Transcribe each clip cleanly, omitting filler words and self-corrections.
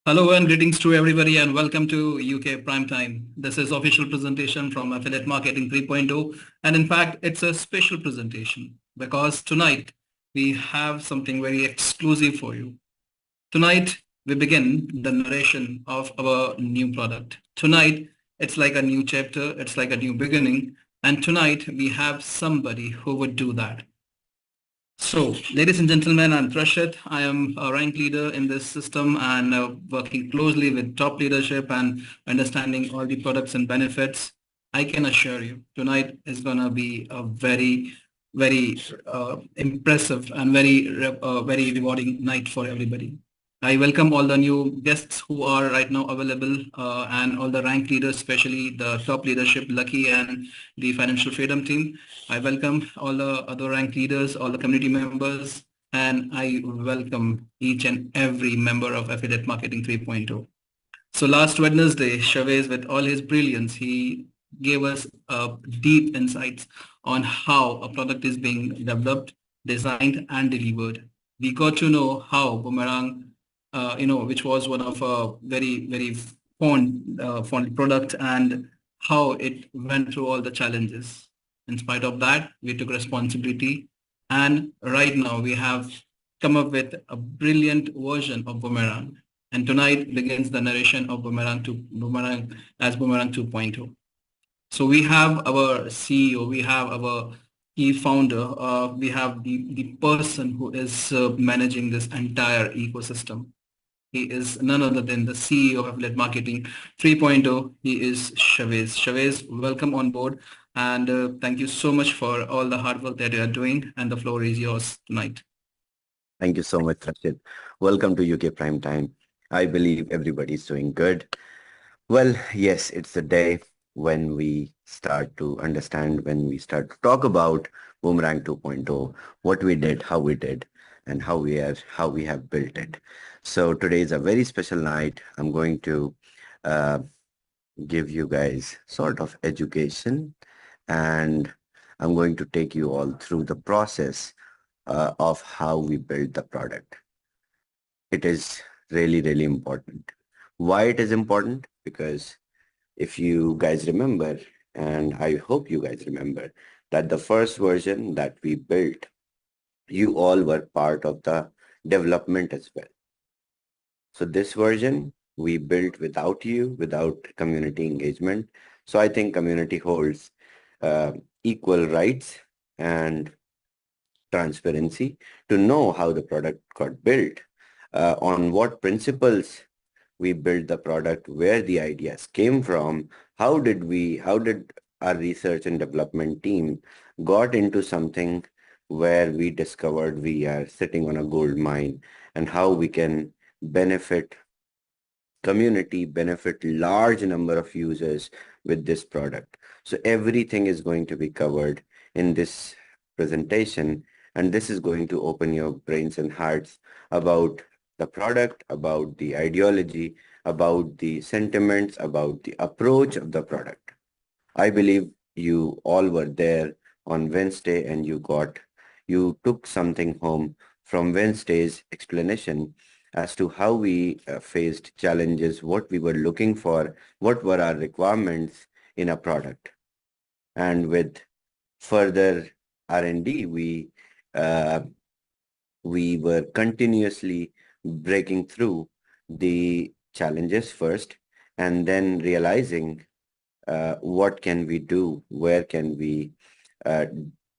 Hello and greetings to everybody and welcome to UK Prime Time. This is official presentation from Affiliate Marketing 3.0 and in fact it's a special presentation because tonight we have something very exclusive for you. Tonight we begin the narration of our new product. Tonight it's like a new chapter, it's like a new beginning, and tonight we have somebody who would do that. So, ladies and gentlemen, I'm Prashit. I am a rank leader in this system and working closely with top leadership and understanding all the products and benefits. I can assure you tonight is going to be a very impressive and very rewarding night for everybody. I welcome all the new guests who are right now available and all the rank leaders, especially the top leadership, Lucky and the financial freedom team. I welcome all the other rank leaders, all the community members, and I welcome each and every member of Affiliate Marketing 3.0. So last Wednesday, Shavez, with all his brilliance, he gave us deep insights on how a product is being developed, designed, and delivered. We got to know how Boomerang, which was one of a very fond product, and how it went through all the challenges. In spite of that, we took responsibility, and right now we have come up with a brilliant version of Boomerang. And tonight begins the narration of Boomerang as Boomerang 2.0. So we have our CEO, we have our key founder, we have the person who is managing this entire ecosystem. He is none other than the CEO of Affiliate Marketing 3.0. He is Shavez. Shavez, welcome on board. And thank you so much for all the hard work that you are doing. And the floor is yours tonight. Thank you so much, Rashid. Welcome to UK Prime Time. I believe everybody's doing good. Well, yes, it's the day when we start to understand, when we start to talk about Boomerang 2.0, what we did, how we did, and how we have built it. So today is a very special night. I'm going to uh, give you guys sort of education, and I'm going to take you all through the process of how we build the product. It is really important. Why it is important? Because if you guys remember, and I hope you guys remember, that the first version that we built, you all were part of the development as well. So this version we built without you, without community engagement. So I think community holds equal rights and transparency to know how the product got built, on what principles we built the product, where the ideas came from, how did our research and development team got into something where we discovered we are sitting on a gold mine, and how we can benefit community, benefit large number of users with this product. So everything is going to be covered in this presentation, and this is going to open your brains and hearts about the product, about the ideology, about the sentiments, about the approach of the product. I believe you all were there on Wednesday and you took something home from Wednesday's explanation as to how we faced challenges, what we were looking for, what were our requirements in a product. And with further R&D, we were continuously breaking through the challenges first, and then realizing what can we do, where can we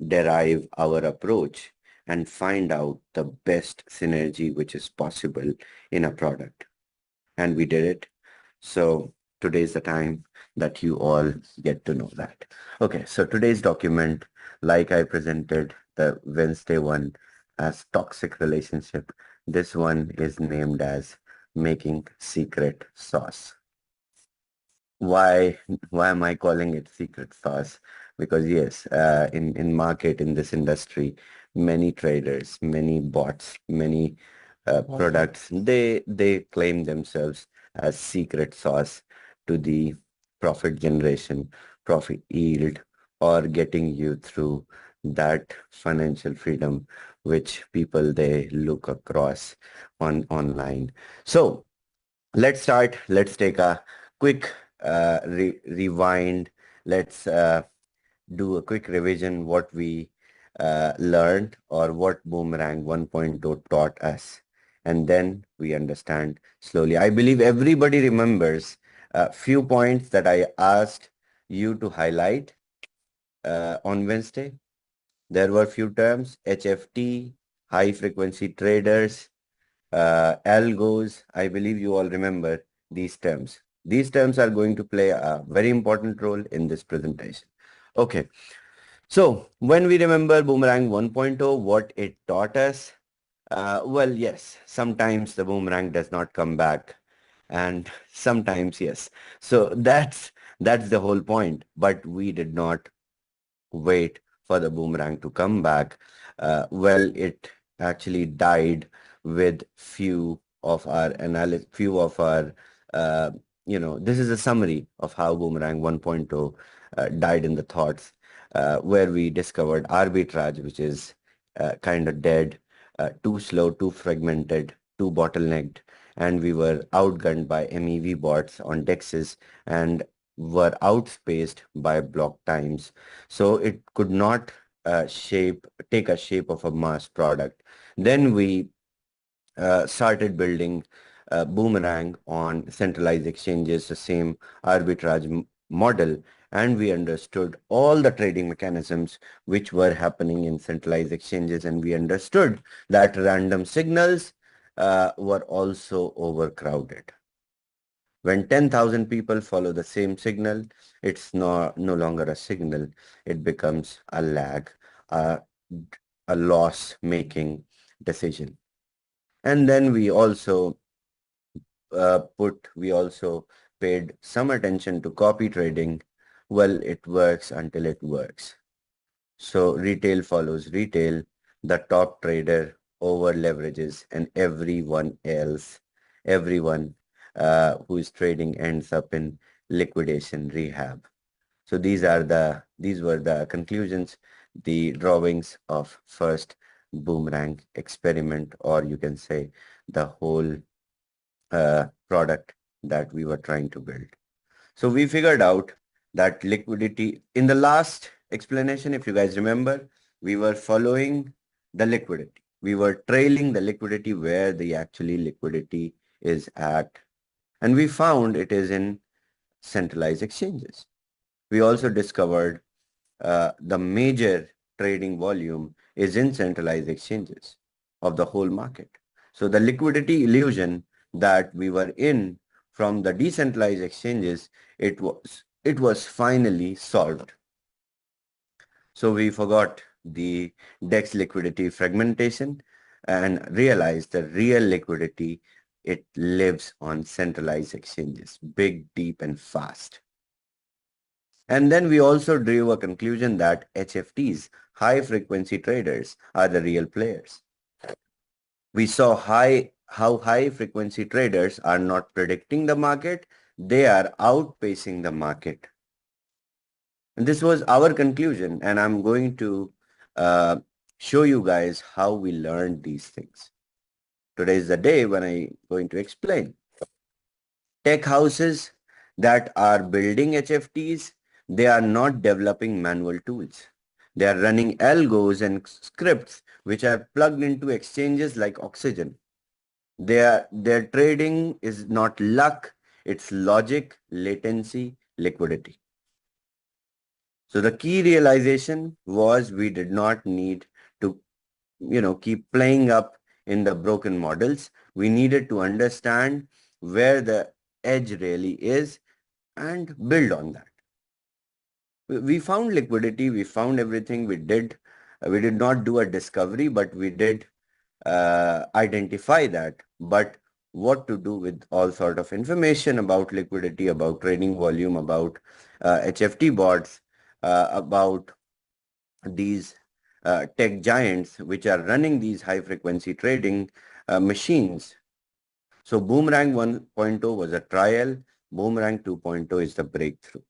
derive our approach and find out the best synergy which is possible in a product. And we did it. So today's the time that you all get to know that. Okay, so today's document, like I presented the Wednesday one as toxic relationship, this one is named as making secret sauce. Why am I calling it secret sauce? Because yes, in market, in this industry, many traders, many bots, many products, they claim themselves as secret sauce to the profit generation, profit yield, or getting you through that financial freedom which people they look across on online. So let's start. Let's take a quick rewind. Let's do a quick revision what we learned or what Boomerang 1.0 taught us. And then we understand slowly. I believe everybody remembers a few points that I asked you to highlight on Wednesday. There were few terms: HFT, high frequency traders, algos. I believe you all remember these terms. These terms are going to play a very important role in this presentation. Okay. So when we remember Boomerang 1.0, what it taught us, well, yes, sometimes the boomerang does not come back, and sometimes yes. So that's the whole point. But we did not wait for the boomerang to come back. Well, it actually died with few of our, uh, this is a summary of how Boomerang 1.0 died in the thoughts, where we discovered arbitrage, which is kind of dead, too slow, too fragmented, too bottlenecked, and we were outgunned by MEV bots on DEXs and were outspaced by block times. So it could not take a shape of a mass product. Then we started building Boomerang on centralized exchanges, the same arbitrage model, and we understood all the trading mechanisms which were happening in centralized exchanges, and we understood that random signals were also overcrowded. When 10,000 people follow the same signal, it's no longer a signal. It becomes a lag, a, a loss-making decision. And then we also paid some attention to copy trading. Well, it works until it works. So retail follows retail. The top trader over leverages, and everyone who is trading ends up in liquidation rehab. So these were the conclusions, the drawings of first Boomerang experiment, or you can say the whole product that we were trying to build. So we figured out that liquidity in the last explanation, if you guys remember, we were following the liquidity. We were trailing the liquidity where the actually liquidity is at. And we found it is in centralized exchanges. We also discovered the major trading volume is in centralized exchanges of the whole market. So the liquidity illusion that we were in from the decentralized exchanges, it was finally solved. So we forgot the DEX liquidity fragmentation and realized the real liquidity, it lives on centralized exchanges, big, deep, and fast. And then we also drew a conclusion that HFTs, high frequency traders, are the real players. We saw how high frequency traders are not predicting the market, they are outpacing the market. And this was our conclusion, and I'm going to uh, show you guys how we learned these things. Today is the day when I'm going to explain. Tech houses that are building HFTs, they are not developing manual tools. They are running algos and scripts which are plugged into exchanges like oxygen. Their trading is not luck, it's logic, latency, liquidity. So the key realization was we did not need to, keep playing up in the broken models. We needed to understand where the edge really is and build on that. We found liquidity, we found everything we did. We did not do a discovery, but we did identify that. But what to do with all sort of information about liquidity, about trading volume, about HFT bots, about these tech giants which are running these high frequency trading machines. So Boomerang 1.0 was a trial. Boomerang 2.0 is the breakthrough.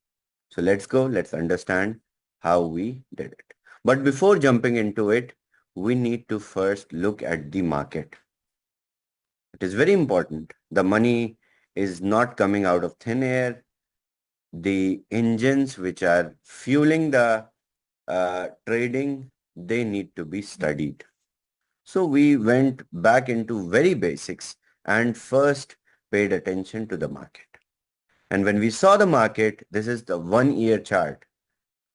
So let's understand how we did it. But before jumping into it, we need to first look at the market. It is very important. The money is not coming out of thin air. The engines which are fueling the trading, they need to be studied. So we went back into very basics and first paid attention to the market. And when we saw the market, this is the 1 year chart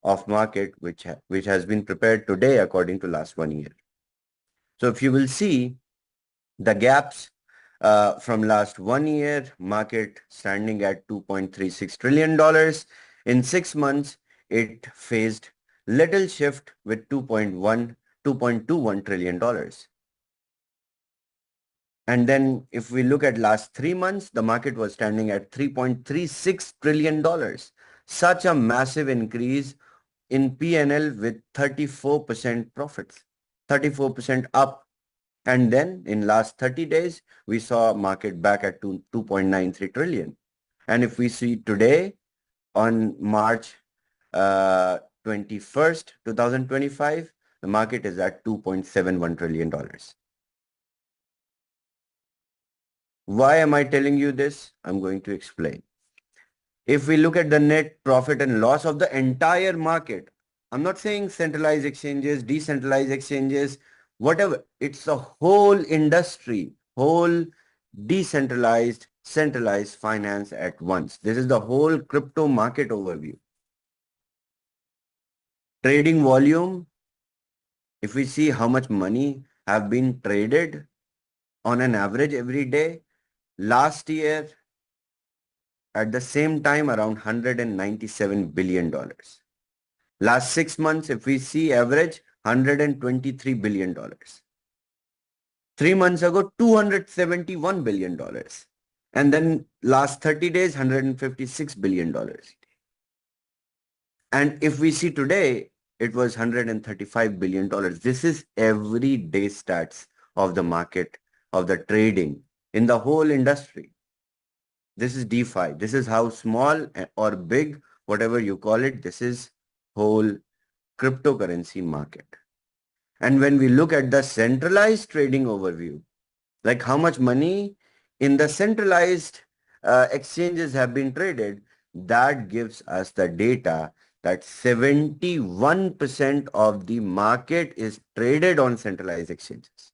of market which has been prepared today according to last 1 year. So if you will see the gaps from last 1 year, market standing at $2.36 trillion. In 6 months, it faced little shift with $2.21 trillion. And then if we look at last 3 months, the market was standing at $3.36 trillion. Such a massive increase in PNL with 34% profits, 34% up. And then in last 30 days, we saw market back at 2.93 trillion. And if we see today on March 21st, 2025, the market is at $2.71 trillion. Why am I telling you this? I'm going to explain. If we look at the net profit and loss of the entire market, I'm not saying centralized exchanges, decentralized exchanges, whatever. It's a whole industry, whole decentralized, centralized finance at once. This is the whole crypto market overview. Trading volume, if we see how much money have been traded on an average every day, last year at the same time around $197 billion. Last 6 months, if we see average, $123 billion. 3 months ago, $271 billion. And then last 30 days, $156 billion. And if we see today, it was $135 billion. This is everyday stats of the market, of the trading in the whole industry. This is DeFi. This is how small or big, whatever you call it, this is whole cryptocurrency market. And when we look at the centralized trading overview, like how much money in the centralized exchanges have been traded, that gives us the data that 71% of the market is traded on centralized exchanges.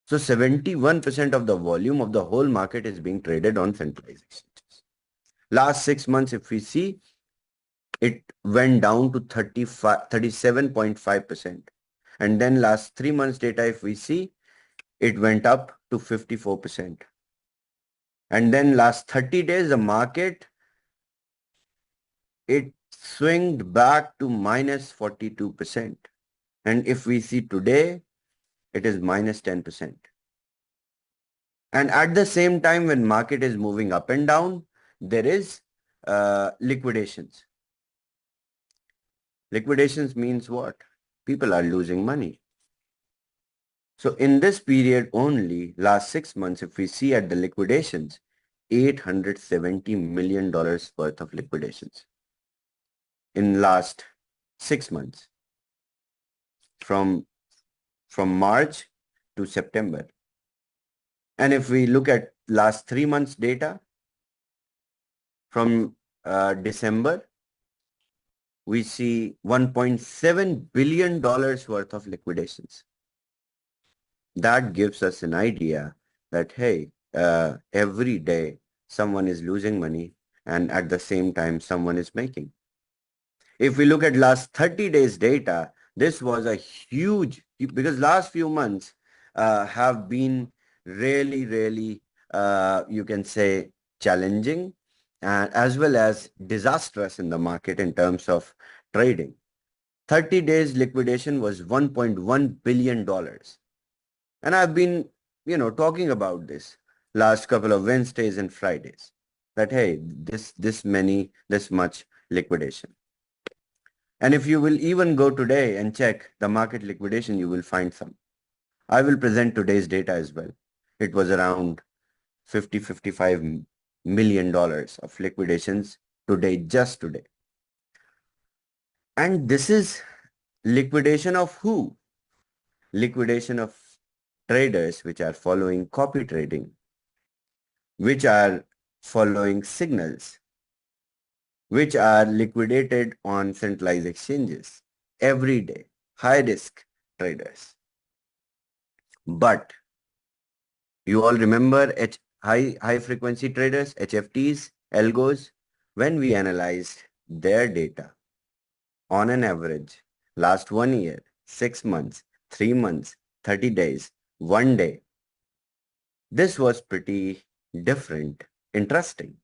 So 71% of the volume of the whole market is being traded on centralized exchanges. Last 6 months, if we see, it went down to 37.5%. And then last 3 months data, if we see, it went up to 54%. And then last 30 days, the market, it swinged back to minus 42%. And if we see today, it is minus 10%. And at the same time, when market is moving up and down, there is liquidations. Liquidations means what? People are losing money. So in this period only, last 6 months, if we see at the liquidations, $870 million worth of liquidations in last 6 months from March to September. And if we look at last 3 months data from December, we see $1.7 billion worth of liquidations. That gives us an idea that, hey, every day someone is losing money and at the same time someone is making. If we look at last 30 days data, this was a huge, because last few months have been really, you can say challenging and as well as disastrous in the market in terms of trading. 30 days liquidation was $1.1 billion. And I've been, talking about this last couple of Wednesdays and Fridays that, hey, this much liquidation. And if you will even go today and check the market liquidation, you will find some. I will present today's data as well. It was around $55 million of liquidations today, just today. And this is liquidation of who? Liquidation of traders which are following copy trading, which are following signals, which are liquidated on centralized exchanges every day, high risk traders. But you all remember high frequency traders, HFTs, algos? When we analyzed their data on an average, last 1 year, 6 months, 3 months, 30 days, 1 day, this was pretty different, interesting.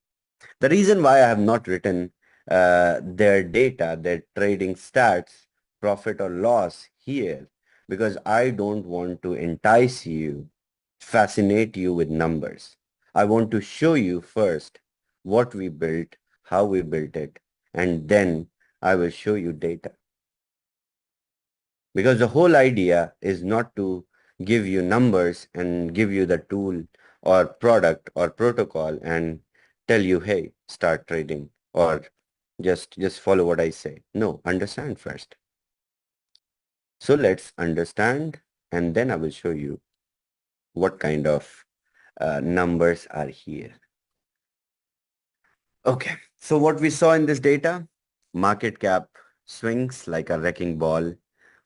The reason why I have not written their data, their trading stats, profit or loss here, because I don't want to entice you, fascinate you with numbers. I want to show you first what we built, how we built it, and then I will show you data. Because the whole idea is not to give you numbers and give you the tool or product or protocol and tell you, hey, start trading or just follow what I say. No, understand first. So let's understand and then I will show you what kind of numbers are here. Okay, so what we saw in this data, market cap swings like a wrecking ball,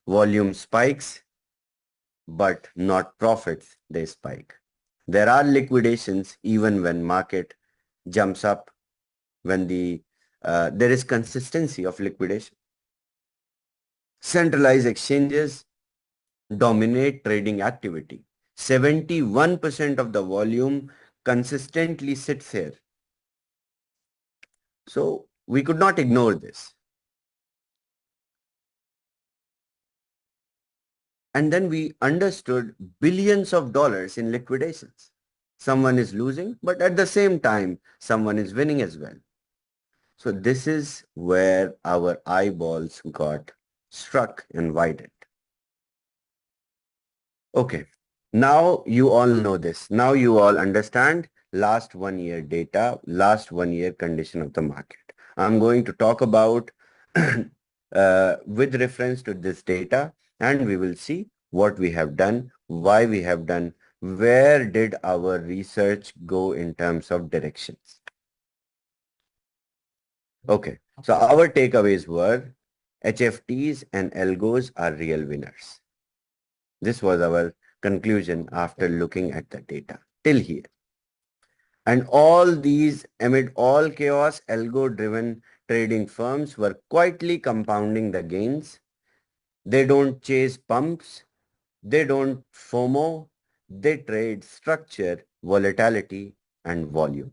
volume spikes, but not profits, they spike. There are liquidations even when market jumps up, when there is consistency of liquidation. Centralized exchanges dominate trading activity. 71% of the volume consistently sits here. So we could not ignore this. And then we understood billions of dollars in liquidations. Someone is losing, but at the same time, someone is winning as well. So this is where our eyeballs got struck and widened. Okay, now you all know this. Now you all understand last 1 year data, last 1 year condition of the market. I'm going to talk about with reference to this data, and we will see what we have done, why we have done, where did our research go in terms of directions. Okay, so our takeaways were HFTs and algos are real winners. This was our conclusion after looking at the data till here. And all these, amid all chaos, algo-driven trading firms were quietly compounding the gains. They don't chase pumps. They don't FOMO. They trade structure, volatility, and volume.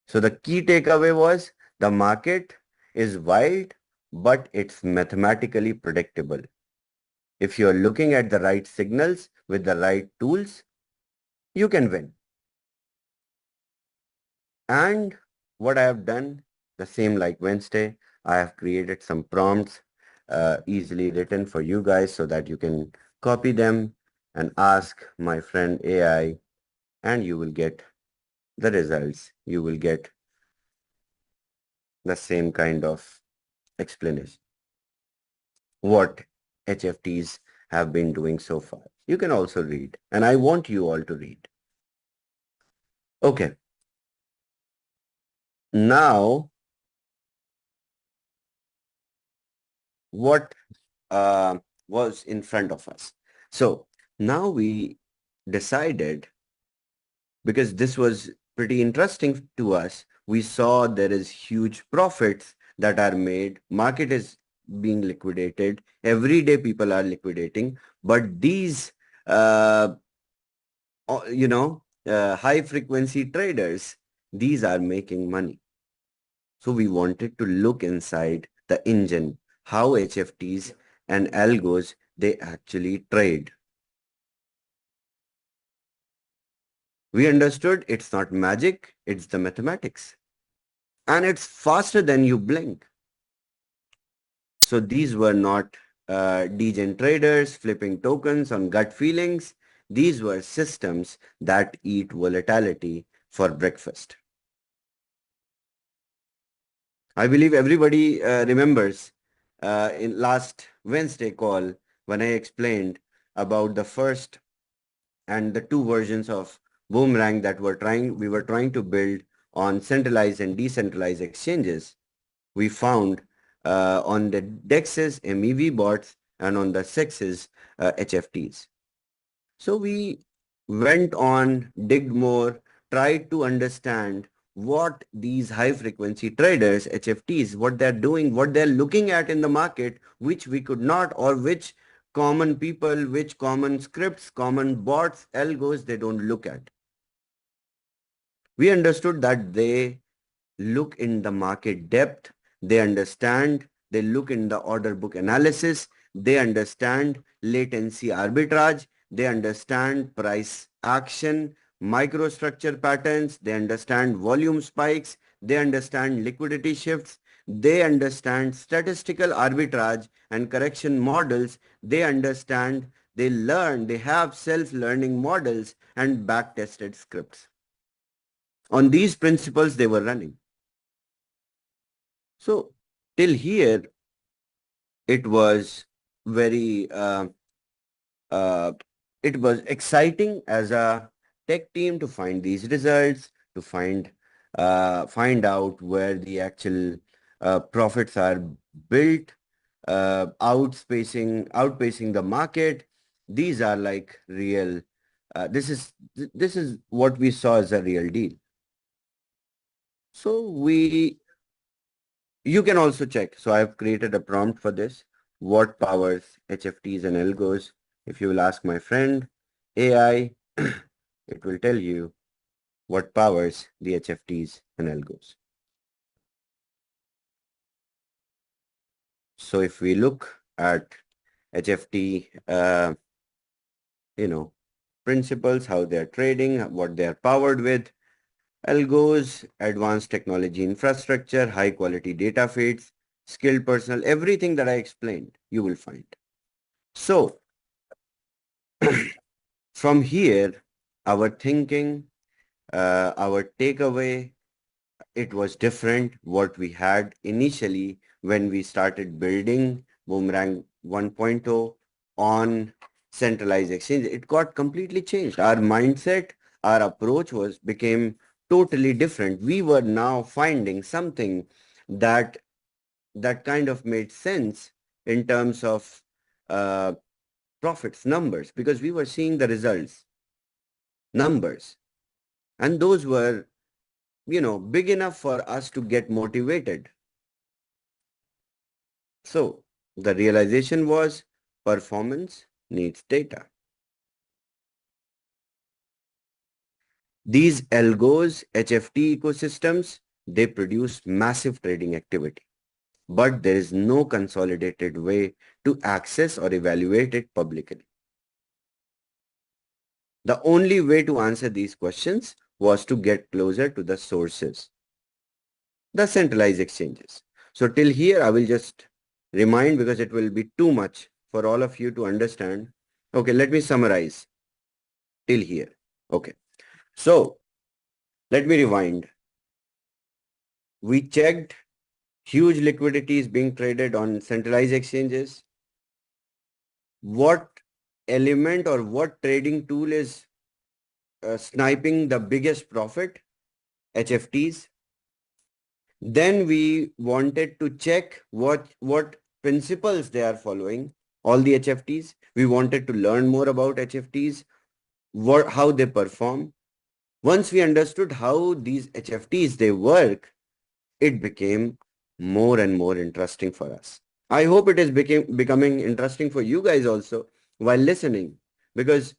So the key takeaway was the market is wild, but it's mathematically predictable. If you're looking at the right signals with the right tools, you can win. And what I have done, the same like Wednesday, I have created some prompts easily written for you guys so that you can copy them and ask my friend AI and you will get the results. You will get the same kind of explanation. What HFTs have been doing so far. You can also read, and I want you all to read. Okay. Now, what was in front of us? So now we decided, because this was pretty interesting to us, we saw there is huge profits that are made. Market is being liquidated. Every day people are liquidating, but these, high frequency traders, these are making money. So we wanted to look inside the engine, how HFTs and algos, they actually trade. We understood it's not magic, it's the mathematics. And it's faster than you blink. So these were not degen traders flipping tokens on gut feelings. These were systems that eat volatility for breakfast. I believe everybody remembers in last Wednesday call when I explained about the first and the two versions of Boomerang that we were trying to build on centralized and decentralized exchanges, we found on the DEXs, MEV bots, and on the SEXs, HFTs. So we went on, digged more, tried to understand what these high frequency traders, HFTs, what they're doing, what they're looking at in the market, which we could not, or which common people, which common scripts, common bots, algos, they don't look at. We understood that they look in the market depth, they understand, they look in the order book analysis, they understand latency arbitrage, they understand price action, microstructure patterns, they understand volume spikes, they understand liquidity shifts, they understand statistical arbitrage and correction models, they understand, they learn, they have self-learning models and back-tested scripts. On these principles they were running. So till here, it was very, it was exciting as a tech team to find these results, to find out where the actual profits are built, outpacing the market. These are like real. This is what we saw as a real deal. So you can also check. So I've created a prompt for this. What powers HFTs and algos? If you will ask my friend AI, it will tell you what powers the HFTs and algos. So if we look at HFT, principles, how they're trading, what they're powered with, algos, advanced technology infrastructure, high quality data feeds, skilled personnel, everything that I explained, you will find. So from here, our thinking, our takeaway, it was different what we had initially when we started building Boomerang 1.0 on centralized exchange. It got completely changed. Our mindset, our approach became totally different. We were now finding something that kind of made sense in terms of profits, numbers, because we were seeing the results, numbers, and those were, big enough for us to get motivated. So the realization was performance needs data. These algos, HFT ecosystems, they produce massive trading activity, but there is no consolidated way to access or evaluate it publicly. The only way to answer these questions was to get closer to the sources, the centralized exchanges. So till here, I will just remind because it will be too much for all of you to understand. Okay, let me summarize till here. Okay, so let me rewind. We checked huge liquidity is being traded on centralized exchanges. What element or what trading tool is sniping the biggest profit? HFTs. Then we wanted to check what principles they are following, all the HFTs. We wanted to learn more about HFTs, how they perform. Once we understood how these HFTs they work, it became more and more interesting for us. I hope it is becoming interesting for you guys also while listening, because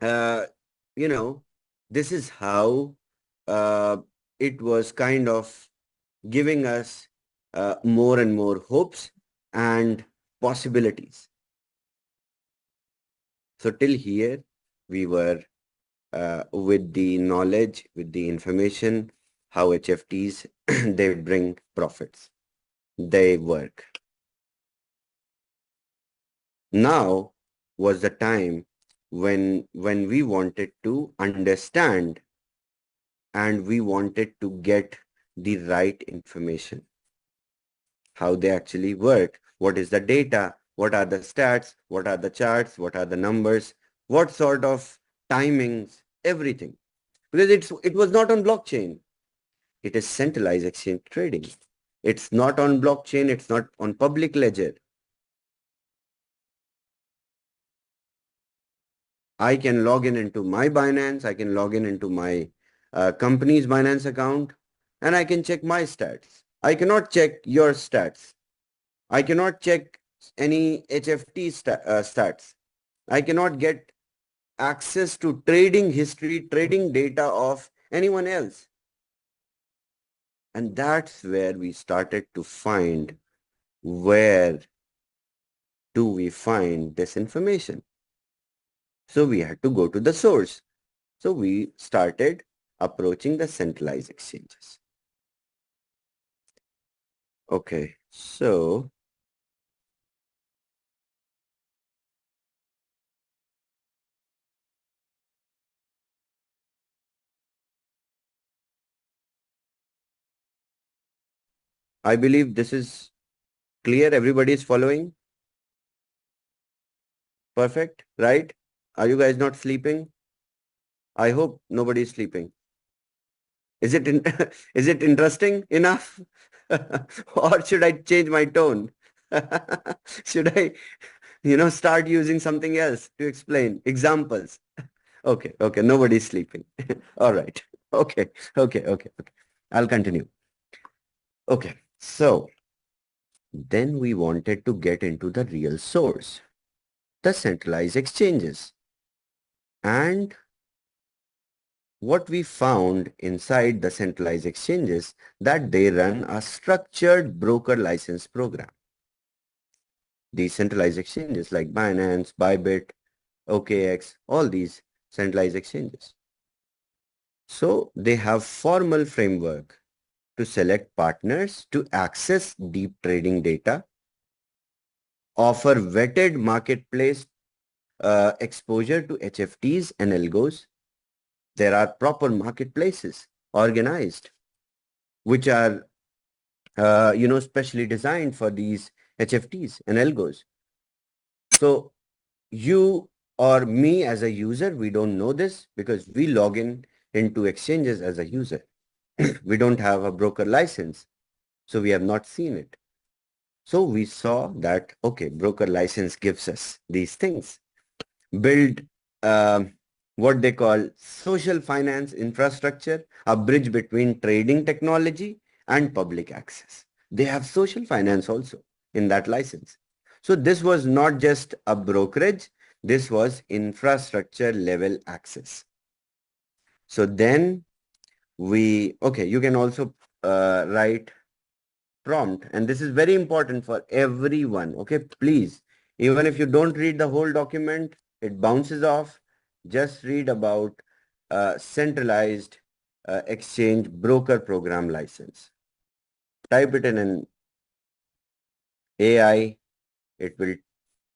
this is how it was kind of giving us more and more hopes and possibilities. So till here, we were with the knowledge, with the information, how HFTs, they bring profits. They work. Now was the time when we wanted to understand and we wanted to get the right information, how they actually work, what is the data, what are the stats, what are the charts, what are the numbers, what sort of timings, everything. Because it was not on blockchain. It is centralized exchange trading. It's not on blockchain. It's not on public ledger. I can log in into my Binance. I can log in into my company's Binance account, and I can check my stats. I cannot check your stats. I cannot check any HFT stats. I cannot get access to trading history, trading data of anyone else. And that's where we started to find, where do we find this information? So we had to go to the source. So we started approaching the centralized exchanges. Okay, so I believe this is clear. Everybody is following. Perfect, right? Are you guys not sleeping? I hope nobody is sleeping. Is it is it interesting enough? Or should I change my tone? Should I, start using something else to explain examples? Okay, okay, nobody's sleeping. All right. Okay, okay, okay, okay. I'll continue. Okay, so then we wanted to get into the real source, the centralized exchanges. And what we found inside the centralized exchanges, that they run a structured broker license program. These centralized exchanges like Binance, Bybit, OKX, all these centralized exchanges. So they have formal framework to select partners to access deep trading data, offer vetted marketplace exposure to HFTs and algos. There are proper marketplaces organized, which are, specially designed for these HFTs and algos. So you or me as a user, we don't know this because we log in into exchanges as a user. We don't have a broker license, so we have not seen it. So we saw that, okay, broker license gives us these things. Build what they call social finance infrastructure, a bridge between trading technology and public access. They have social finance also in that license. So this was not just a brokerage, this was infrastructure level access. So then okay, you can also write prompt, and this is very important for everyone. Okay, please, even if you don't read the whole document, it bounces off. Just read about centralized exchange broker program license. Type it in an AI, it will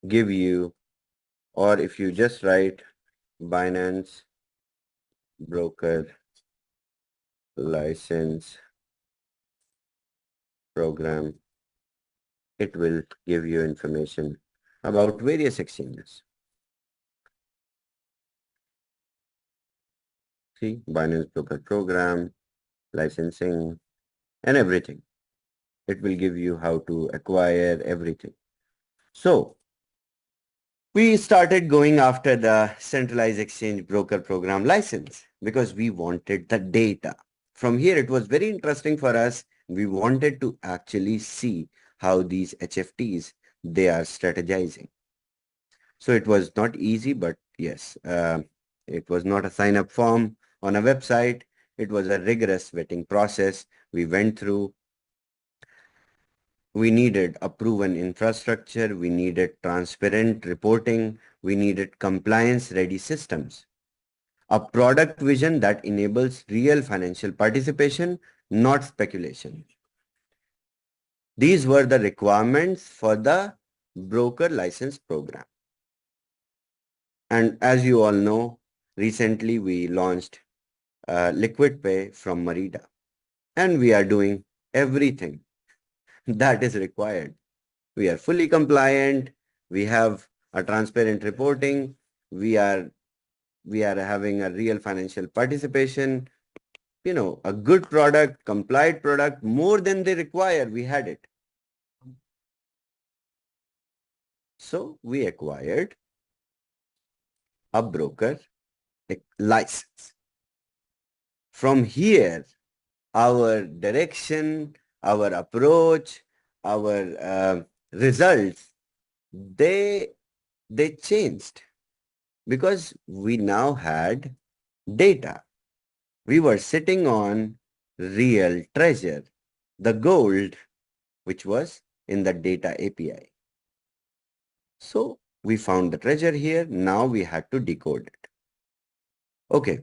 give you, or if you just write Binance broker license program, it will give you information about various exchanges. See, Binance broker program, licensing, and everything. It will give you how to acquire everything. So we started going after the centralized exchange broker program license because we wanted the data. From here, it was very interesting for us. We wanted to actually see how these HFTs, they are strategizing. So it was not easy, but yes, it was not a sign-up form on a website. It was a rigorous vetting process we went through. We needed a proven infrastructure. We needed transparent reporting. We needed compliance-ready systems. A product vision that enables real financial participation, not speculation. These were the requirements for the broker license program. And as you all know, recently we launched Liquid Pay from Merida. And we are doing everything that is required. We are fully compliant. We have a transparent reporting. We are having a real financial participation, a good product, compliant product, more than they require. We had it. So we acquired a broker license. From here, our direction, our approach, our results, they changed because we now had data. We were sitting on real treasure, the gold, which was in the data API. So we found the treasure here. Now we had to decode it. Okay.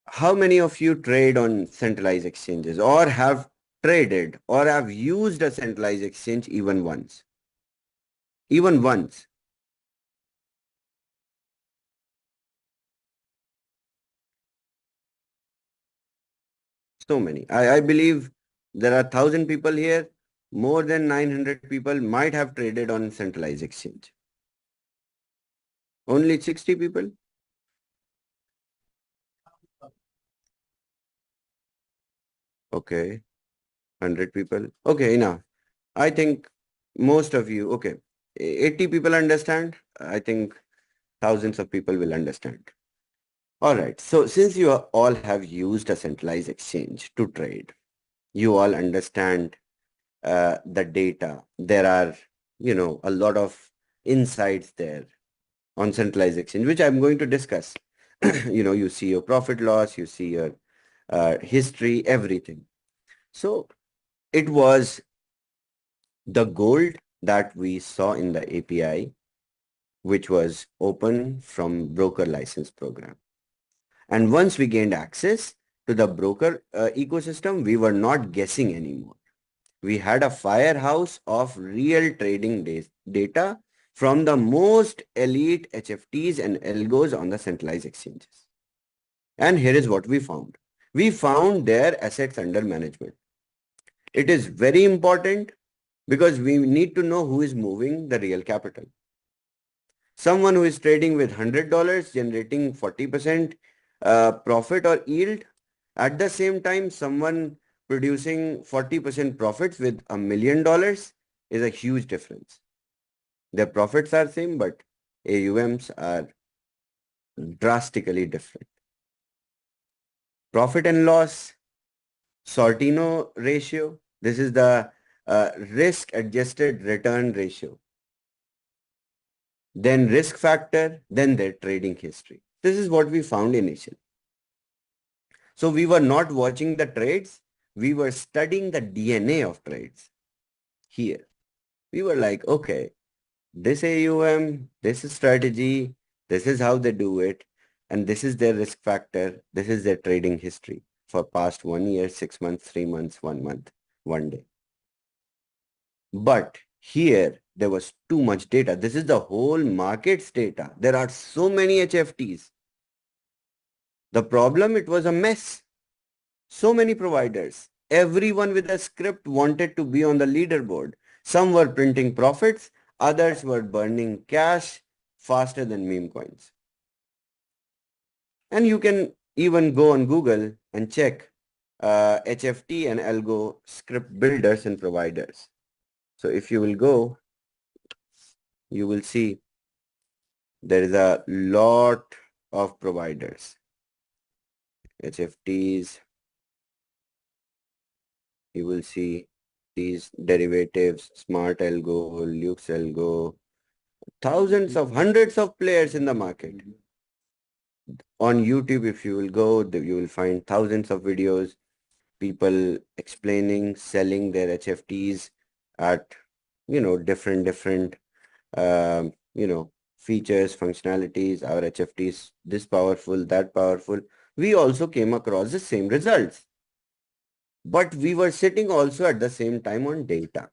How many of you trade on centralized exchanges or have traded or have used a centralized exchange even once? Even once. So many. I believe there are 1,000 people here. More than 900 people might have traded on centralized exchange. Only 60 people? Okay. 100 people. Okay, enough. I think most of you, okay. 80 people understand. I think thousands of people will understand. All right. So since you all have used a centralized exchange to trade, you all understand the data. There are, a lot of insights there on centralized exchange, which I'm going to discuss. You see your profit loss, you see your history, everything. So it was the gold that we saw in the API, which was open from broker license program. And once we gained access to the broker ecosystem, we were not guessing anymore. We had a firehouse of real trading data from the most elite HFTs and algos on the centralized exchanges. And here is what we found. We found their assets under management. It is very important because we need to know who is moving the real capital. Someone who is trading with $100 generating 40% profit or yield. At the same time, someone producing 40% profits with $1 million is a huge difference. Their profits are same, but AUMs are drastically different. Profit and loss, Sortino ratio. This is the risk-adjusted return ratio. Then risk factor, then their trading history. This is what we found initially. So we were not watching the trades. We were studying the DNA of trades here. We were like, okay, this AUM, this is strategy, this is how they do it, and this is their risk factor, this is their trading history for past 1 year, 6 months, 3 months, 1 month, 1 day. But here, there was too much data. This is the whole market's data. There are so many HFTs. The problem, it was a mess. So many providers. Everyone with a script wanted to be on the leaderboard. Some were printing profits. Others were burning cash faster than meme coins. And you can even go on Google and check HFT and algo script builders and providers. So if you will go, you will see there is a lot of providers. HFTs, you will see these derivatives, Smart Algo, Lux Algo, thousands of, hundreds of players in the market. On YouTube, if you will go, you will find thousands of videos, people explaining, selling their HFTs at, different, features, functionalities. Our HFTs, this powerful, that powerful. We also came across the same results. But we were sitting also at the same time on data.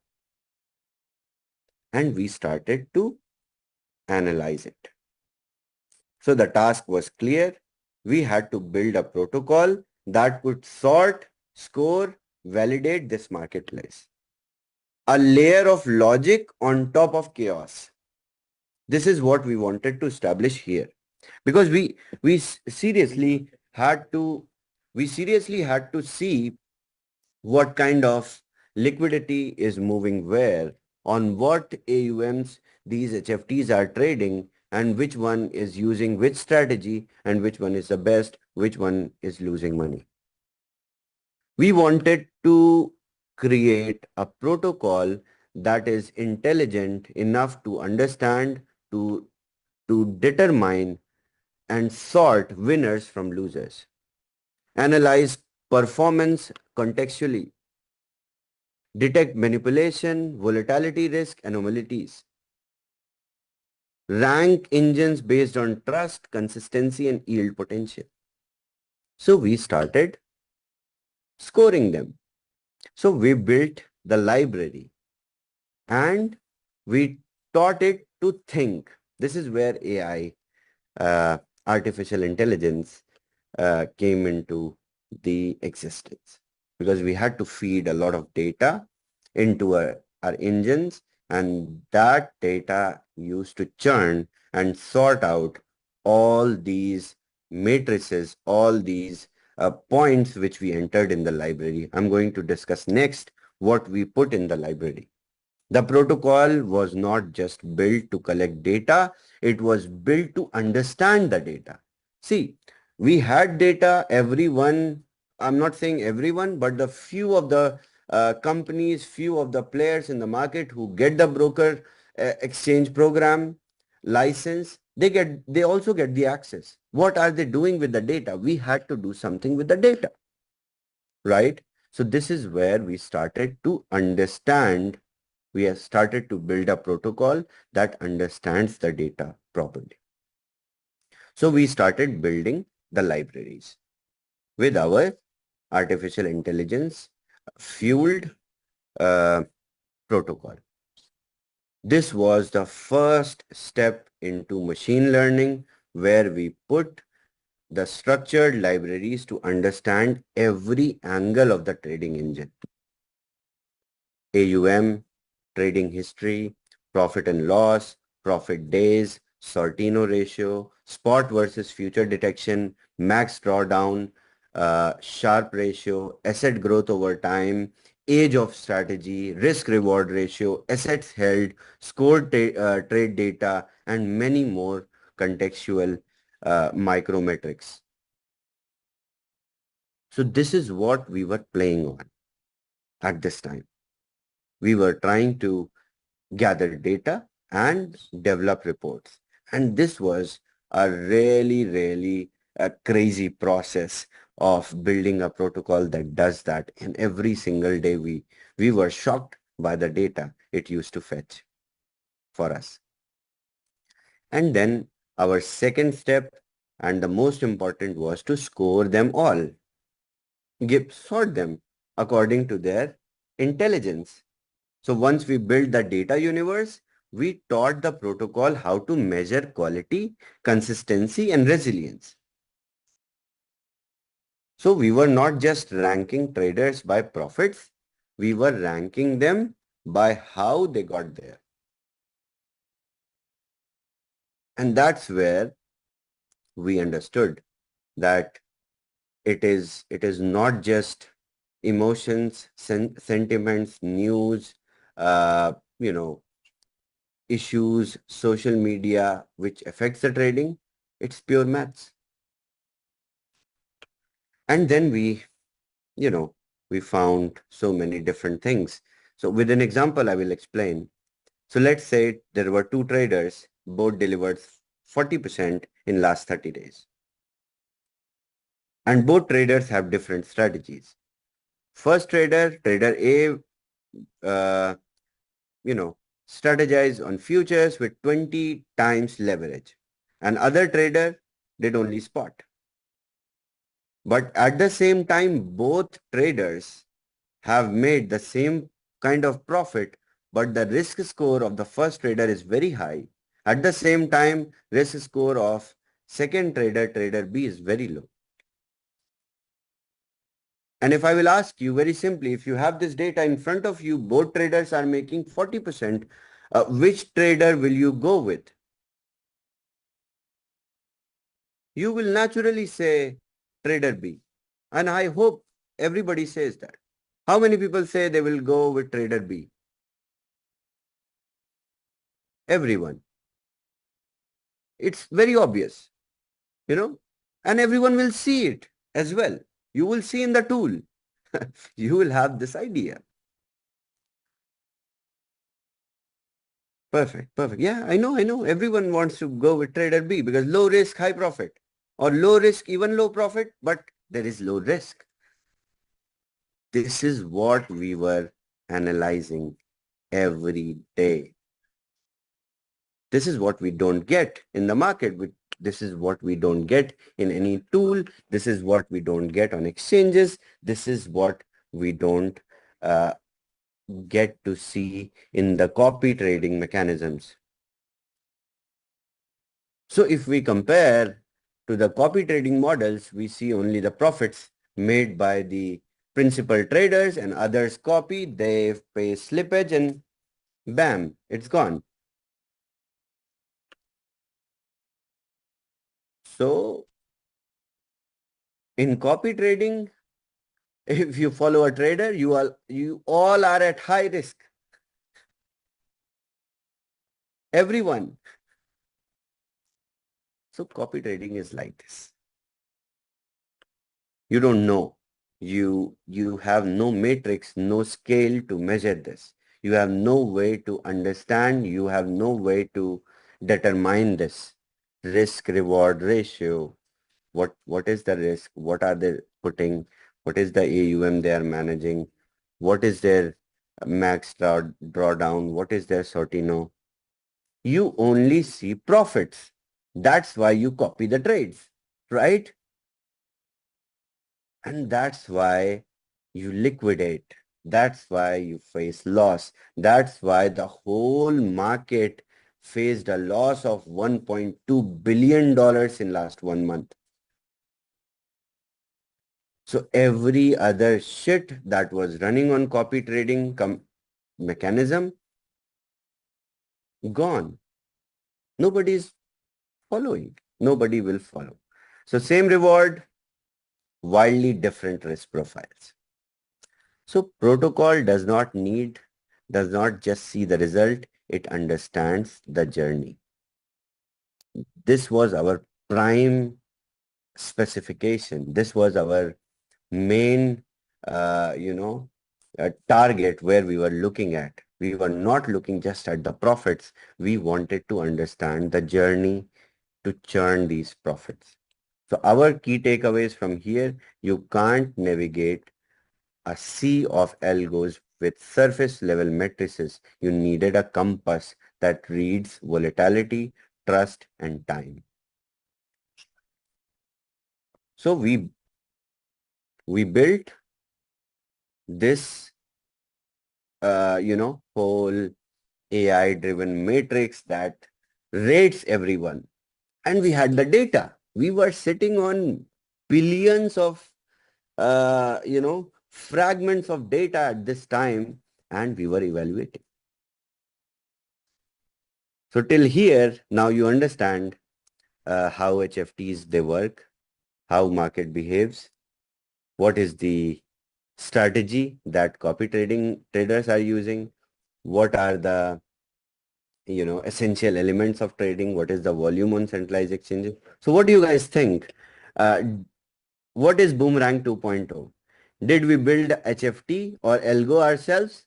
And we started to analyze it. So the task was clear. We had to build a protocol that could sort, score, validate this marketplace. a layer of logic on top of chaos. This is what we wanted to establish here, because we seriously had to see what kind of liquidity is moving where, on what AUMs these HFTs are trading, and which one is using which strategy, and which one is the best, which one is losing money. We wanted to create a protocol that is intelligent enough to understand, to, to determine and sort winners from losers, analyze performance contextually, detect manipulation, volatility risk, anomalies, rank engines based on trust, consistency, and yield potential. So we started scoring them. So we built the library and we taught it to think. This is where AI, artificial intelligence, came into the existence, because we had to feed a lot of data into our engines, and that data used to churn and sort out all these matrices, all these points which we entered in the library. I'm going to discuss next what we put in the library. The protocol was not just built to collect data, it was built to understand the data. See, we had data, everyone, I'm not saying everyone, but the few of the companies, few of the players in the market who get the broker exchange program license, they also get the access. What are they doing with the data? We had to do something with the data, right? So this is where we started to understand. We have started to build a protocol that understands the data properly. So we started building the libraries with our artificial intelligence fueled protocol. This was the first step into machine learning, where we put the structured libraries to understand every angle of the trading engine. AUM, trading history, profit and loss, profit days, Sortino ratio, spot versus future detection, max drawdown, Sharpe ratio, asset growth over time, age of strategy, risk reward ratio, assets held, scored trade data, and many more contextual micrometrics. So this is what we were playing on at this time. We were trying to gather data and develop reports. And this was a really a crazy process of building a protocol that does that. And every single day we were shocked by the data it used to fetch for us. And then our second step, and the most important, was to score them all, sort them according to their intelligence. So once we built the data universe, we taught the protocol how to measure quality, consistency, and resilience. So we were not just ranking traders by profits, we were ranking them by how they got there. And that's where we understood that it is not just emotions, sentiments, news, uh, you know, issues, social media, which affects the trading. It's pure maths. And then we found so many different things. So with an example, I will explain. So let's say there were two traders, both delivered 40% in last 30 days. And both traders have different strategies. First trader, trader A, uh, strategize on futures with 20 times leverage. And other trader did only spot. But at the same time, both traders have made the same kind of profit, but the risk score of the first trader is very high. At the same time, risk score of second trader, trader B, is very low. And if I will ask you very simply, if you have this data in front of you, both traders are making 40%, which trader will you go with? You will naturally say trader B. And I hope everybody says that. How many people say they will go with trader B? Everyone. It's very obvious, you know, and everyone will see it as well. You will see in the tool. You will have this idea. Perfect, perfect. Yeah, I know. Everyone wants to go with trader B because low risk, high profit, or low risk, even low profit, but there is low risk. This is what we were analyzing every day. This is what we don't get in the market. This is what we don't get in any tool. This is what we don't get on exchanges. This is what we don't uh, get to see in the copy trading mechanisms. So if we compare to the copy trading models, we see only the profits made by the principal traders, and others copy, they pay slippage, and bam, it's gone. So in copy trading, if you follow a trader, you all are at high risk. Everyone. So copy trading is like this. You don't know. You have no matrix, no scale to measure this. You have no way to understand. You have no way to determine this risk reward ratio. What is the risk? What are they putting? What is the AUM they are managing? What is their max drawdown? What is their Sortino? You only see profits. That's why you copy the trades, right? And that's why you liquidate. That's why you face loss. That's why the whole market faced a loss of $1.2 billion in last 1 month. So every other shit that was running on copy trading mechanism, gone. Nobody is following. Nobody will follow. So same reward, wildly different risk profiles. So protocol does not just see the result, it understands the journey. This was our prime specification. This was our main, target where we were looking at. We were not looking just at the profits. We wanted to understand the journey to churn these profits. So our key takeaways from here, you can't navigate a sea of algos with surface level matrices. You needed a compass that reads volatility, trust, and time. So we built this, whole AI driven matrix that rates everyone. And we had the data. We were sitting on billions of, fragments of data at this time, and we were evaluating. So till here, now you understand how HFTs they work, how market behaves, what is the strategy that copy trading traders are using, what are the essential elements of trading, what is the volume on centralized exchanges. So what do you guys think? Uh, what is Boomerang 2.0? Did we build HFT or algo ourselves?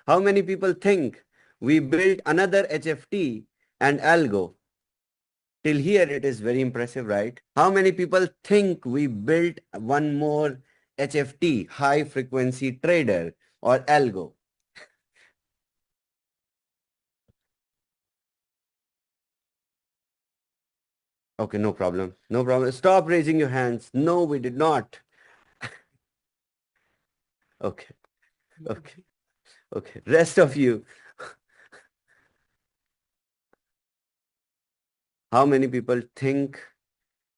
How many people think we built another HFT and algo? Till here, it is very impressive, right? How many people think we built one more HFT, high frequency trader or algo? Okay, no problem. No problem. Stop raising your hands. No, we did not. Okay, okay, okay. Rest of you, how many people think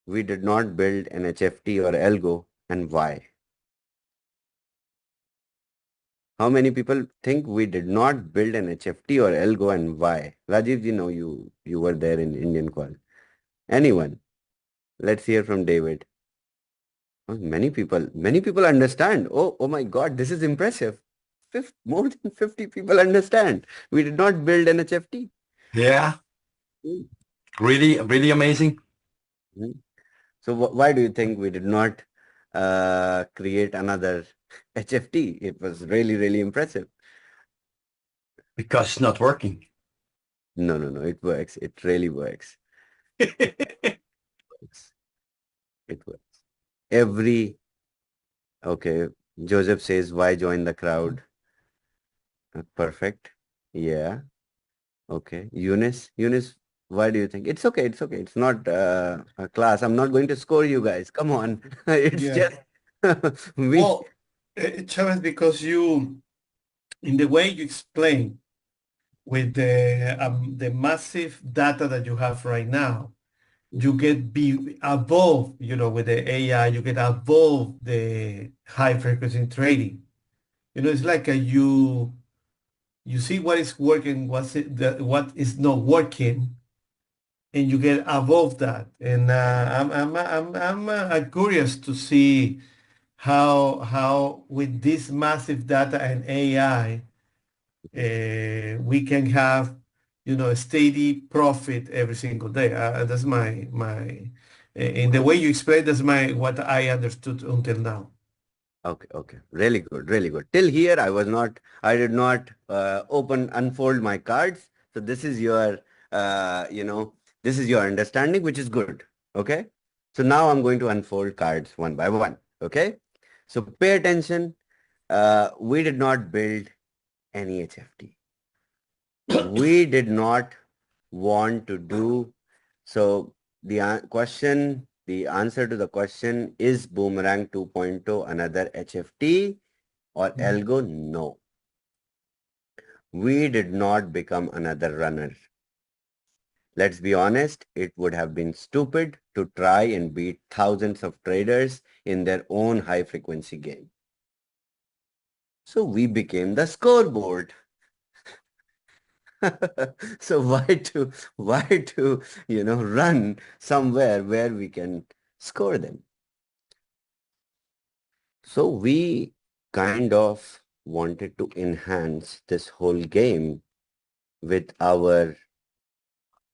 we did not build an HFT or algo and why? How many people think we did not build an HFT or algo, and why? Rajiv, you were there in Indian call. Anyone? Let's hear from David. Oh, many people understand. Oh my God, this is impressive. More than 50 people understand. We did not build an HFT. Yeah, Mm. really amazing. Mhm. So why do you think we did not create another HFT? It was really impressive. Because it's not working. No, it works. It really works. Works. It works. Okay, Joseph says, why join the crowd? Perfect. Yeah. Okay. Eunice, why do you think? It's okay. It's okay. It's not a class. I'm not going to score you guys. Come on. It's Yeah. just we. Well, Chavez, because in the way you explain with the massive data that you have right now, you get be above, with the AI, you get above the high frequency trading. It's like you see what is working, what is not working, and you get above that. And I'm curious to see how with this massive data and AI, we can have, a steady profit every single day. That's in the way you explain, that's what I understood until now. Okay. Really good. Till here, I did not unfold my cards. So this is uh, you know, this is your understanding, which is good. Okay. So now I'm going to unfold cards one by one. Okay. So pay attention. We did not build any HFT. We did not want to do. So the answer to the question, is Boomerang 2.0 another HFT or algo? No. We did not become another runner. Let's be honest, it would have been stupid to try and beat thousands of traders in their own high frequency game. So we became the scoreboard. So why to run somewhere where we can score them? So we kind of wanted to enhance this whole game with our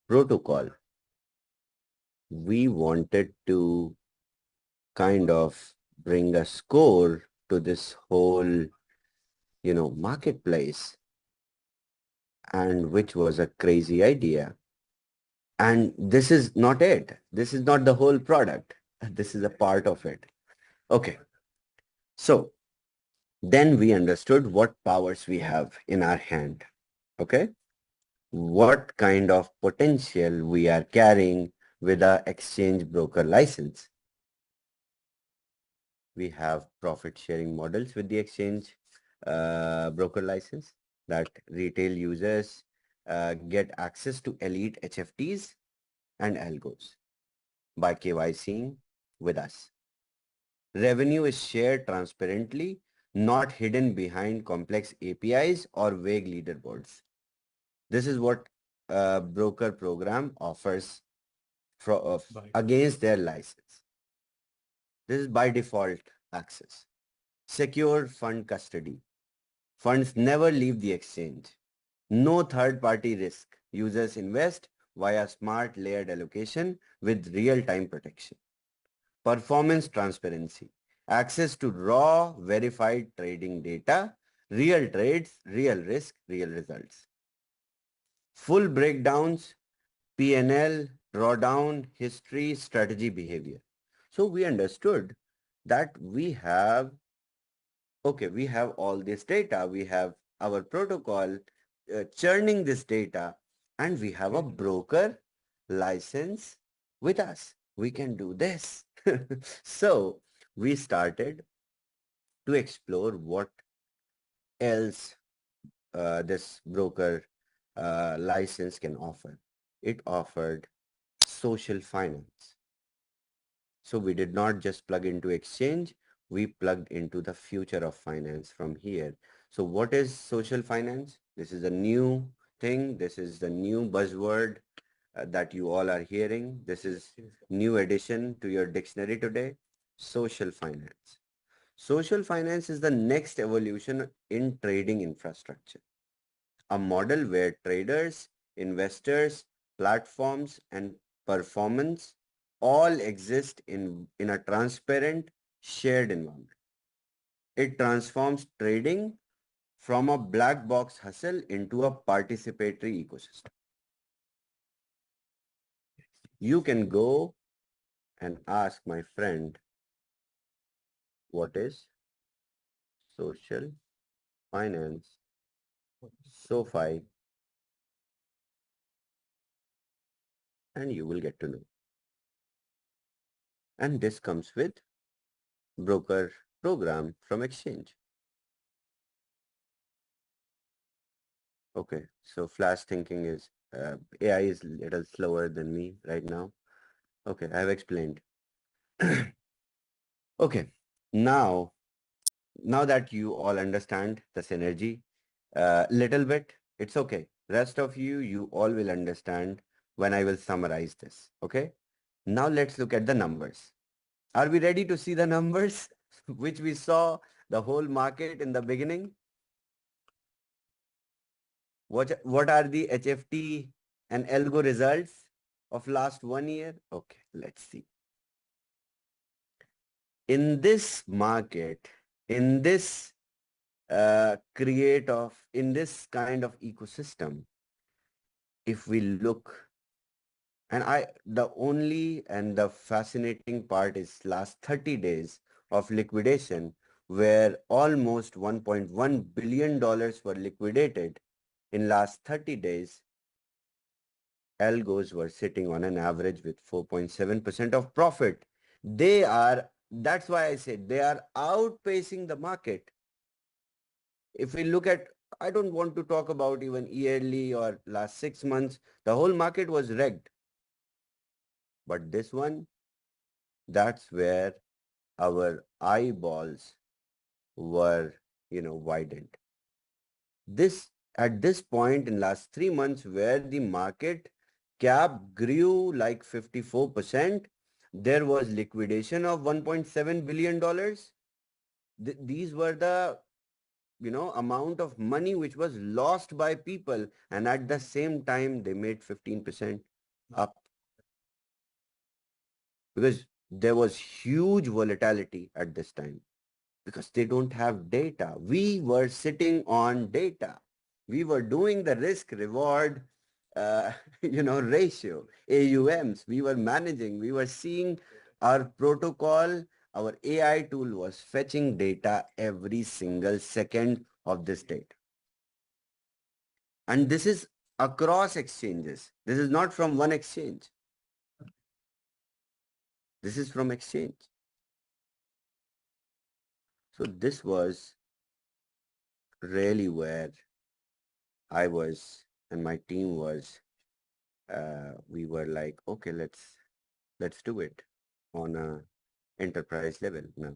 protocol. We wanted to kind of bring a score to this whole marketplace, and which was a crazy idea. And this is not it. This is not the whole product. This is a part of it. Okay. So then we understood what powers we have in our hand. Okay. What kind of potential we are carrying with our exchange broker license. We have profit sharing models with the exchange broker license, that retail users get access to elite HFTs and algos by KYCing with us. Revenue is shared transparently, not hidden behind complex APIs or vague leaderboards. This is what a broker program offers against their license. This is by default access. Secure fund custody. Funds never leave the exchange. No third-party risk. Users invest via smart layered allocation with real-time protection. Performance transparency. Access to raw, verified trading data, real trades, real risk, real results. Full breakdowns, P&L, drawdown, history, strategy, behavior. So we understood that we have all this data, we have our protocol churning this data, and we have a broker license with us. We can do this. So we started to explore what else this broker license can offer. It offered social finance. So we did not just plug into exchange, we plugged into the future of finance from here. So what is social finance? This is a new thing. This is the new buzzword that you all are hearing. This is new addition to your dictionary today. Social finance. Social finance is the next evolution in trading infrastructure, a model where traders, investors, platforms, and performance all exist in a transparent, shared environment. It transforms trading from a black box hustle into a participatory ecosystem. You can go and ask my friend, what is social finance, SoFi, and you will get to know. And this comes with broker program from exchange. Okay, so flash thinking is AI is a little slower than me right now. Okay, I have explained. Okay, now that you all understand the synergy, little bit, it's okay. Rest of you all will understand when I will summarize this. Okay, now let's look at the numbers. Are we ready to see the numbers which we saw the whole market in the beginning? What are the HFT and algo results of last 1 year? Okay, let's see. In this market, in this in this kind of ecosystem, if we look, and the only and the fascinating part is last 30 days of liquidation, where almost $1.1 billion were liquidated in last 30 days. Algos were sitting on an average with 4.7% of profit. That's why I said they are outpacing the market. If we look at, I don't want to talk about even yearly or last 6 months, the whole market was rigged. But this one, that's where our eyeballs were, widened. At this point in last 3 months where the market cap grew like 54%, there was liquidation of $1.7 billion. These were the amount of money which was lost by people, and at the same time they made 15% up because there was huge volatility at this time because they don't have data. We were sitting on data. We were doing the risk reward ratio, AUMs. We were managing, we were seeing our protocol. Our AI tool was fetching data every single second of this data. And this is across exchanges. This is not from one exchange. This is from exchange. So this was really where I was and my team was. We were like, okay, let's do it on a enterprise level now.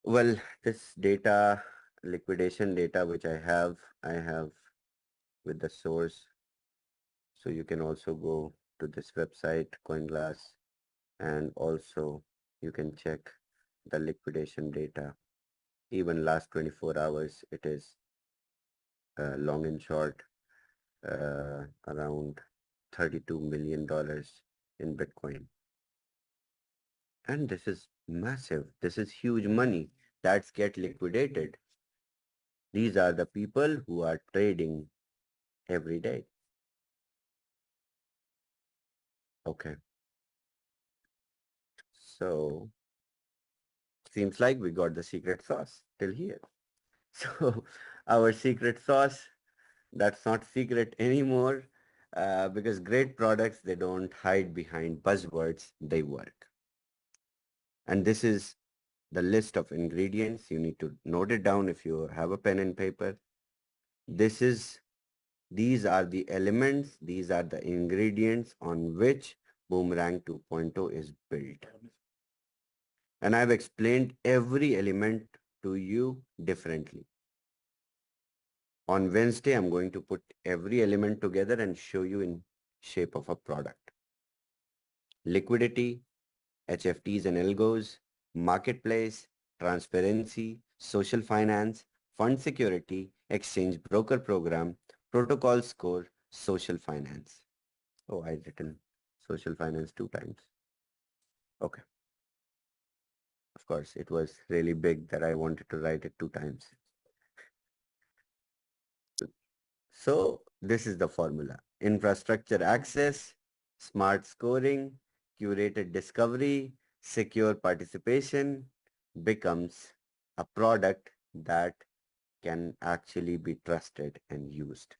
Well, this data, liquidation data, which I have with the source. So you can also go to this website, CoinGlass, and also you can check the liquidation data. Even last 24 hours, it is long and short, around $32 million in Bitcoin. And this is massive. This is huge money that's get liquidated. These are the people who are trading every day. Okay. So seems like we got the secret sauce till here. So our secret sauce, that's not secret anymore because great products, they don't hide behind buzzwords, they work. And this is the list of ingredients. You need to note it down if you have a pen and paper. These are the elements, these are the ingredients on which Boomerang 2.0 is built. And I've explained every element to you differently. On Wednesday, I'm going to put every element together and show you in shape of a product. Liquidity, HFTs and algos, marketplace, transparency, social finance, fund security, exchange broker program, protocol score, social finance. Oh, I written social finance 2 times. Okay. Of course, it was really big that I wanted to write it 2 times. So this is the formula. Infrastructure access, smart scoring, curated discovery, secure participation becomes a product that can actually be trusted and used.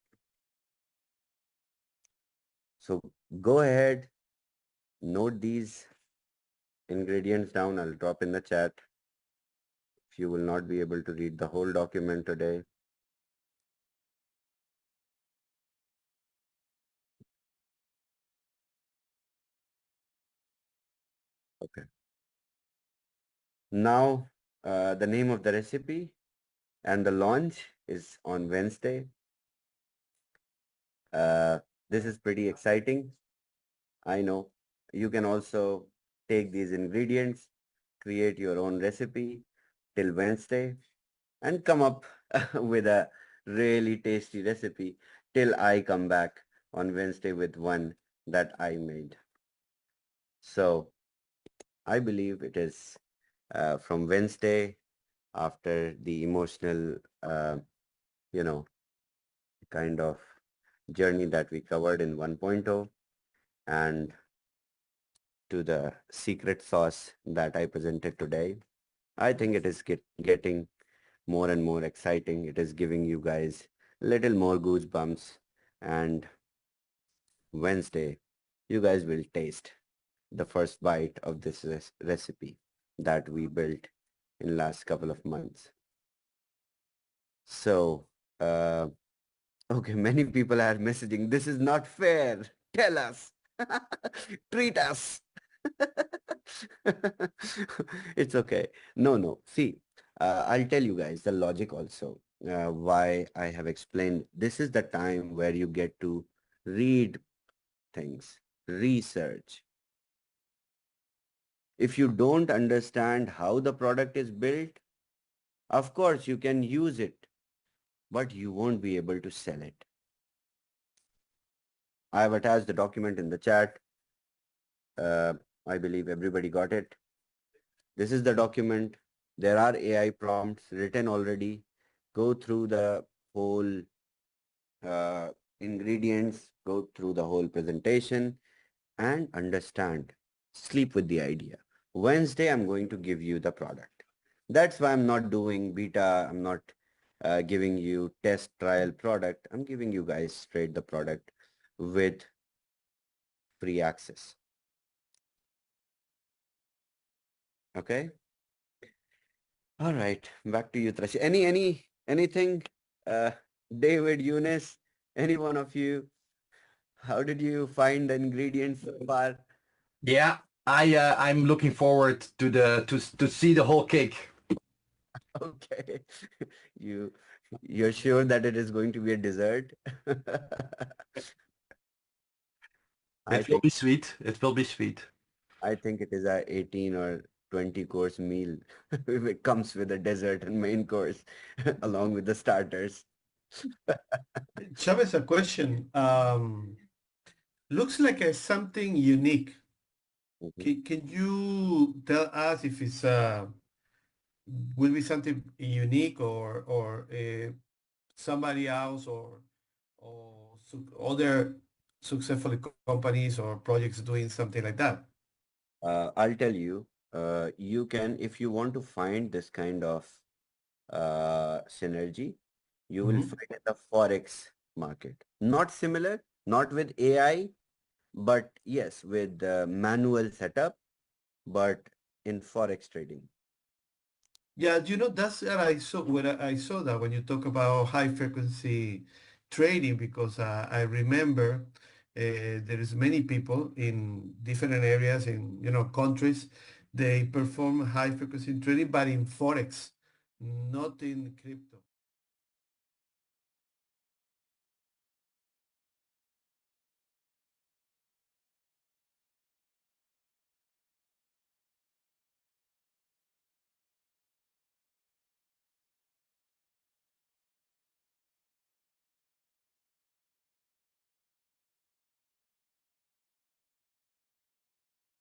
So go ahead, note these ingredients down. I'll drop in the chat. If you will not be able to read the whole document today, okay. Now, the name of the recipe and the launch is on Wednesday. This is pretty exciting. I know. You can also take these ingredients, create your own recipe till Wednesday, and come up with a really tasty recipe till I come back on Wednesday with one that I made. So I believe it is from Wednesday, after the emotional, kind of journey that we covered in 1.0, and to the secret sauce that I presented today. I think it is getting more and more exciting. It is giving you guys little more goosebumps, and Wednesday, you guys will taste the first bite of this recipe that we built in last couple of months. So, okay, many people are messaging, this is not fair. Tell us. Treat us. It's okay. No. See, I'll tell you guys the logic also, why I have explained. This is the time where you get to read things, research. If you don't understand how the product is built, of course you can use it, but you won't be able to sell it. I have attached the document in the chat. I believe everybody got it. This is the document. There are AI prompts written already. Go through the whole ingredients, go through the whole presentation and understand. Sleep with the idea. Wednesday, I'm going to give you the product. That's why I'm not doing beta. I'm not giving you test trial product. I'm giving you guys straight the product with free access. Okay. All right. Back to you, Trashi. Anything? David, Eunice, any one of you? How did you find the ingredients so far? Yeah, I'm looking forward to to see the whole cake. Okay. You're sure that it is going to be a dessert? I It will think be sweet. It will be sweet. I think it is a 18 or 20 course meal. It comes with a dessert and main course along with the starters. Chavez, a question. Looks like something unique. Mhm. Can you tell us if it's will be something unique or somebody else or other successful companies or projects doing something like that? I'll tell you, you can, if you want to find this kind of synergy, you will Mhm. find in the Forex market. Not similar, not with AI, but yes, with manual setup, but in Forex trading. Yeah, that's what I saw when I saw that when you talk about high frequency trading, because I remember there is many people in different areas in countries, they perform high frequency trading, but in Forex. not in crypto.